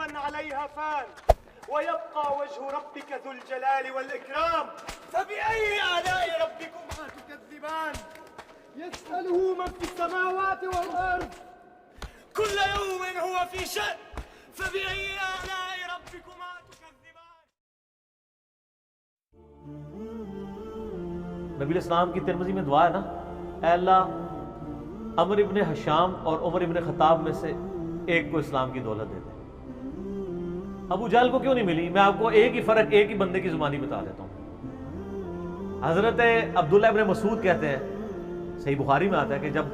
من عليها فان ويبقى وجه ربك ذو الجلال والإكرام فبأي آلاء ربكما تكذبان يسأله من في السماوات والأرض كل يوم هو في شأن فبأي آلاء ربكما تكذبان. نبی الاسلام کی ترمذی میں دعا ہے نا، اے اللہ عمر ابن حشام اور عمر ابن خطاب میں سے ایک کو اسلام کی دولت دے دے. ابو جہل کو کیوں نہیں ملی؟ میں آپ کو ایک ہی فرق ایک ہی بندے کی زبانی بتا دیتا ہوں. حضرت عبداللہ ابن مسعود کہتے ہیں، صحیح بخاری میں آتا ہے کہ جب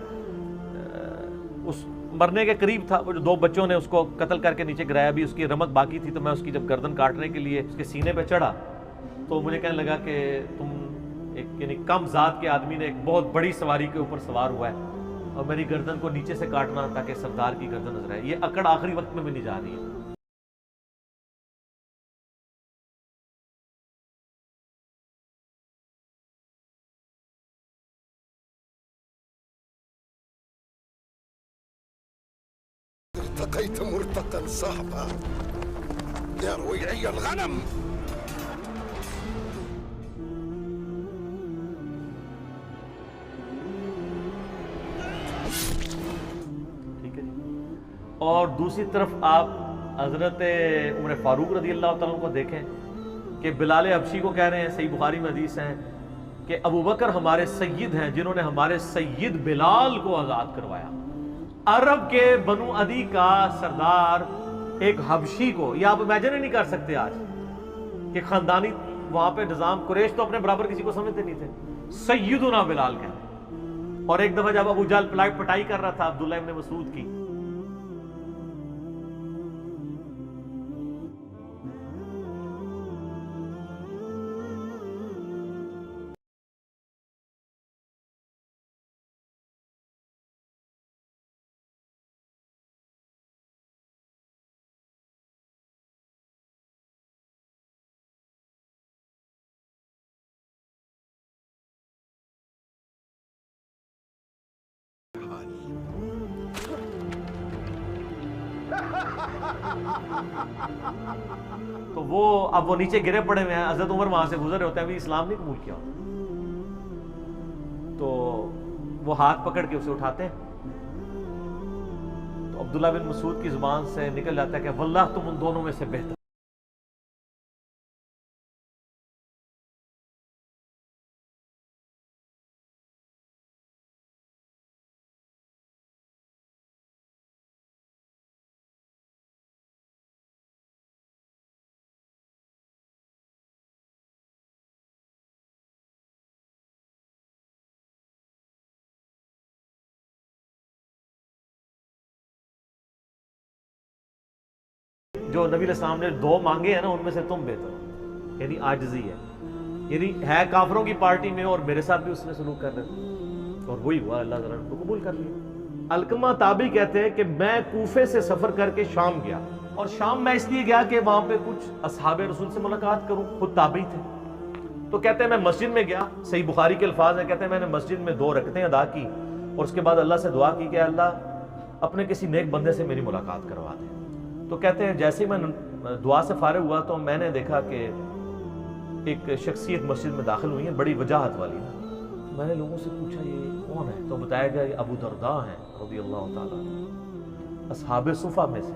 اس مرنے کے قریب تھا، وہ جو دو بچوں نے اس کو قتل کر کے نیچے گرایا، بھی اس کی رمق باقی تھی، تو میں اس کی جب گردن کاٹنے کے لیے اس کے سینے پہ چڑھا تو مجھے کہنے لگا کہ تم ایک یعنی کم ذات کے آدمی نے ایک بہت بڑی سواری کے اوپر سوار ہوا ہے اور میری گردن کو نیچے سے کاٹنا تاکہ سردار کی گردن نظر آئے. یہ اکڑ آخری وقت میں بھی نہیں جا رہی ہے. ارتقيت مرتقا صعبا يا رويعي الغنم. ٹھیک ہے جی. اور دوسری طرف آپ حضرت عمر فاروق رضی اللہ تعالیٰ کو دیکھیں کہ بلال حبشی کو کہہ رہے ہیں، صحیح بخاری میں حدیث ہیں کہ ابو بکر ہمارے سید ہیں جنہوں نے ہمارے سید بلال کو آزاد کروایا. عرب کے بنو عدی کا سردار ایک حبشی کو، یہ آپ امیجن ہی نہیں کر سکتے آج کہ خاندانی وہاں پہ نظام، قریش تو اپنے برابر کسی کو سمجھتے نہیں تھے، سیدنا بلال کہتے. اور ایک دفعہ جب ابو جہل پٹائی کر رہا تھا عبداللہ ابن مسعود کی، تو اب وہ نیچے گرے پڑے ہوئے ہیں. حضرت عمر وہاں سے گزر رہے ہوتے ہیں، ابھی اسلام نہیں قبول کیا. تو وہ ہاتھ پکڑ کے اسے اٹھاتے ہیں تو عبداللہ بن مسعود کی زبان سے نکل جاتا ہے کہ واللہ تم ان دونوں میں سے بہتر. جو نبی علیہ السلام نے دو مانگے ہیں نا، ان میں سے تم بہتر ہو. یعنی عاجزی ہے، یعنی ہے کافروں کی پارٹی میں اور میرے ساتھ بھی اس نے سلوک کر رہے تھے اور وہی ہوا، اللہ تعالیٰ نے قبول کر لیا. علقمہ تابعی کہتے ہیں کہ میں کوفے سے سفر کر کے شام گیا، اور شام میں اس لیے گیا کہ وہاں پہ کچھ اصحاب رسول سے ملاقات کروں، خود تابعی تھے. تو کہتے ہیں میں مسجد میں گیا، صحیح بخاری کے الفاظ ہیں، کہتے ہیں میں نے مسجد میں 2 رکعتیں ادا کی اور اس کے بعد اللہ سے دعا کی کہ اللہ اپنے کسی نیک بندے سے میری ملاقات کروا دے. تو کہتے ہیں جیسے ہی میں دعا سے فارغ ہوا تو میں نے دیکھا کہ ایک شخصیت مسجد میں داخل ہوئی ہے، بڑی وجاہت والی. میں نے لوگوں سے پوچھا یہ کون ہے؟ تو بتایا گیا یہ ابو درداء ہیں رضی اللہ تعالیٰ، اصحاب صفہ میں سے،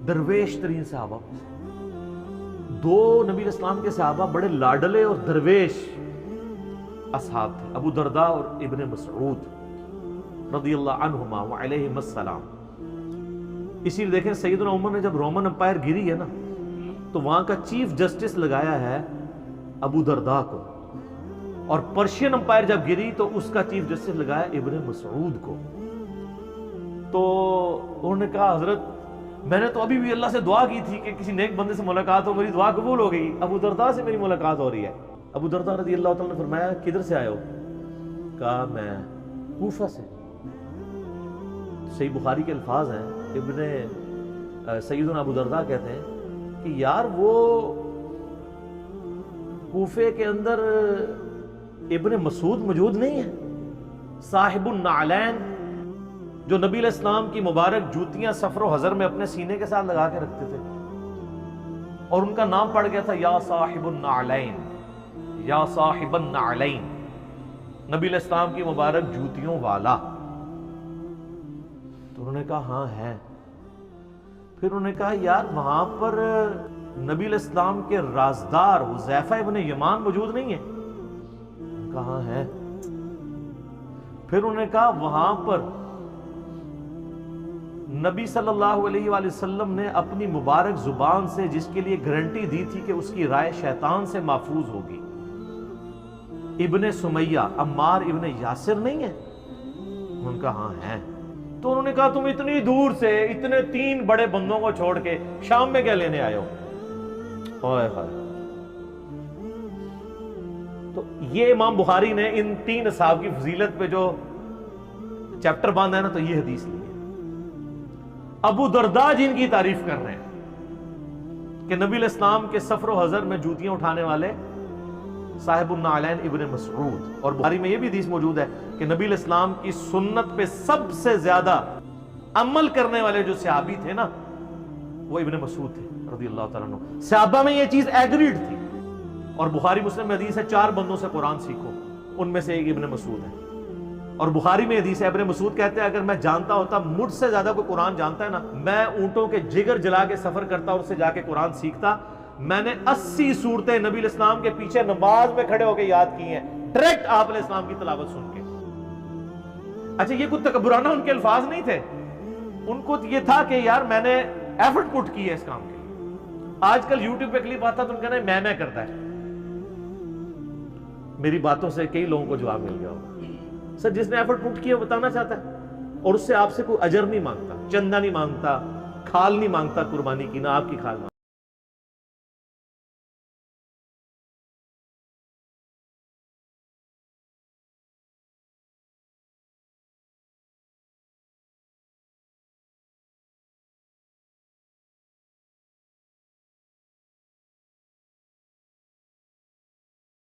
درویش ترین صحابہ میں سے. 2 نبی الاسلام کے صحابہ بڑے لاڈلے اور درویش اصحاب تھے، ابو درداء اور ابن مسعود رضی اللہ عنہما وعلیہم السلام. اسی لیے دیکھیں سیدنا عمر نے جب رومن امپائر گری ہے نا تو وہاں کا چیف جسٹس لگایا ہے ابو درداء کو، اور پرشین امپائر جب گری تو اس کا چیف جسٹس لگایا ابن مسعود کو. تو انہوں نے کہا حضرت میں نے تو ابھی بھی اللہ سے دعا کی تھی کہ کسی نیک بندے سے ملاقات ہو، میری دعا قبول ہو گئی، ابو درداء سے میری ملاقات ہو رہی ہے. ابو درداء رضی اللہ تعالیٰ نے فرمایا کدھر سے آئے ہو؟ کہا میں کوفہ سے. صحیح بخاری کے الفاظ ہیں، سیدنا ابو درداء کہتے ہیں کہ یار وہ کوفے کے اندر ابن مسعود موجود نہیں ہے، صاحب النعلین جو نبی علیہ السلام کی مبارک جوتیاں سفر و حضر میں اپنے سینے کے ساتھ لگا کے رکھتے تھے، اور ان کا نام پڑ گیا تھا یا صاحب النعلین، یا صاحب النعلین، نبی علیہ السلام کی مبارک جوتیوں والا۔ تو انہوں نے کہا ہاں ہے۔ پھر انہوں نے کہا یار وہاں پر نبی علیہ السلام کے رازدار حذیفہ ابن یمان موجود نہیں ہے؟ انہوں نے کہا ہاں ہے۔ پھر انہوں نے کہا وہاں پر نبی صلی اللہ علیہ وآلہ وسلم نے اپنی مبارک زبان سے جس کے لیے گارنٹی دی تھی کہ اس کی رائے شیطان سے محفوظ ہوگی، ابن سمیہ عمار ابن یاسر نہیں ہے؟ انہوں نے کہا ہاں ہے۔ تو انہوں نے کہا تم اتنی دور سے اتنے 3 بڑے بندوں کو چھوڑ کے شام میں کیا لینے آئے ہو؟ تو یہ امام بخاری نے ان 3 اصحاب کی فضیلت پہ جو چیپٹر باندھا ہے نا، تو یہ حدیث لی ہے۔ ابو درداء جن کی تعریف کر رہے ہیں کہ نبی علیہ السلام کے سفر و حضر میں جوتیاں اٹھانے والے صاحب النعلین ابن مسعود، اور بخاری میں یہ بھی حدیث موجود ہے کہ نبی علیہ السلام کی سنت پہ سب سے زیادہ عمل کرنے والے جو صحابی تھے نا، وہ ابن مسعود تھے رضی اللہ تعالیٰ عنہ۔ صحابہ میں یہ چیز ایگریڈ تھی، اور بخاری مسلم میں حدیث ہے 4 بندوں سے قرآن سیکھو، ان میں سے ایک ابن مسعود ہے۔ اور بخاری میں حدیث ہے ابن مسعود کہتے ہیں اگر میں جانتا ہوتا مجھ سے زیادہ کوئی قرآن جانتا ہے نا، میں اونٹوں کے جگر جلا کے سفر کرتا اور اس سے جا کے قرآن سیکھتا۔ میں نے 80 صورتیں نبی علیہ السلام کے پیچھے نماز میں کھڑے ہو کے یاد کی ہیں، ڈائریکٹ آپ علیہ السلام کی تلاوت سن کے۔ اچھا یہ کوئی تکبرانہ ان کے الفاظ نہیں تھے، ان کو یہ تھا کہ یار میں نے ایفرٹ پٹ کی ہے اس کام کے لیے۔ آج کل یوٹیوب پہ کلپ آتا تو ان کہنا ہے میں کرتا ہے۔ میری باتوں سے کئی لوگوں کو جواب مل گیا ہوگا۔ سر جس نے ایفرٹ پٹ کیا بتانا چاہتا ہے، اور اس سے آپ سے کوئی اجر نہیں مانگتا، چندہ نہیں مانگتا، کھال نہیں مانگتا قربانی کی، نہ آپ کی کھال مانگتا۔